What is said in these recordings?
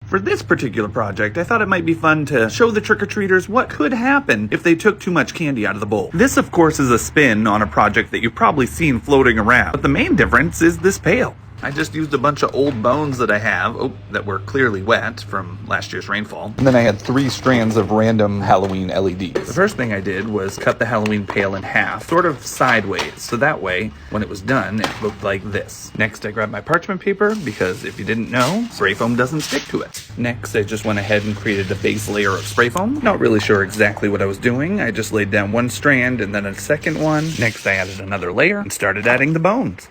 For this particular project, I thought it might be fun to show the trick-or-treaters what could happen if they took too much candy out of the bowl. This, of course, is a spin on a project that you've probably seen floating around, but the main difference is this pail. I just used a bunch of old bones that I have, that were clearly wet from last year's rainfall. And then I had 3 strands of random Halloween LEDs. The first thing I did was cut the Halloween pail in half, sort of sideways, so that way, when it was done, it looked like this. Next, I grabbed my parchment paper, because if you didn't know, spray foam doesn't stick to it. Next, I just went ahead and created a base layer of spray foam. Not really sure exactly what I was doing. I just laid down one strand and then a second one. Next, I added another layer and started adding the bones.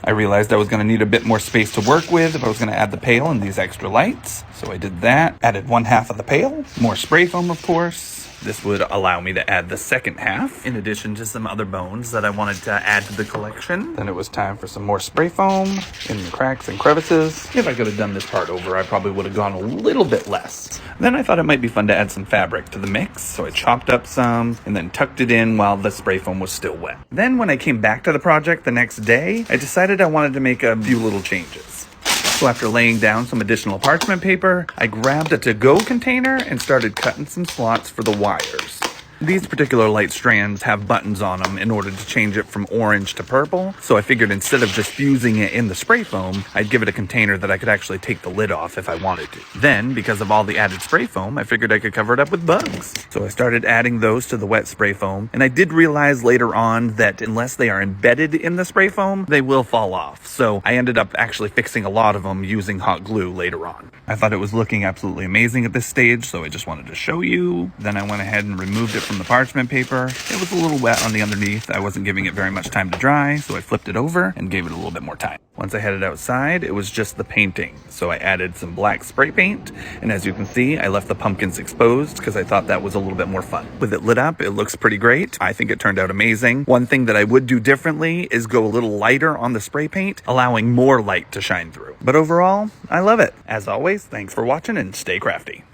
I realized I was going to need a bit more space to work with if I was going to add the pail and these extra lights. So I did that, added one half of the pail, more spray foam of course. This would allow me to add the second half, in addition to some other bones that I wanted to add to the collection. Then it was time for some more spray foam in the cracks and crevices. If I could have done this part over, I probably would have gone a little bit less. Then I thought it might be fun to add some fabric to the mix, so I chopped up some and then tucked it in while the spray foam was still wet. Then when I came back to the project the next day, I decided I wanted to make a few little changes. So after laying down some additional parchment paper, I grabbed a to-go container and started cutting some slots for the wires. These particular light strands have buttons on them in order to change it from orange to purple, so I figured instead of just fusing it in the spray foam, I'd give it a container that I could actually take the lid off if I wanted to. Then, because of all the added spray foam, I figured I could cover it up with bugs. So I started adding those to the wet spray foam, and I did realize later on that unless they are embedded in the spray foam, they will fall off. So I ended up actually fixing a lot of them using hot glue later on. I thought it was looking absolutely amazing at this stage, so I just wanted to show you. Then I went ahead and removed it from the parchment paper. It was a little wet on the underneath. I wasn't giving it very much time to dry, so I flipped it over and gave it a little bit more time. Once I headed outside, it was just the painting. So I added some black spray paint, and as you can see, I left the pumpkins exposed because I thought that was a little bit more fun. With it lit up, it looks pretty great. I think it turned out amazing. One thing that I would do differently is go a little lighter on the spray paint, allowing more light to shine through. But overall, I love it. As always, thanks for watching and stay crafty.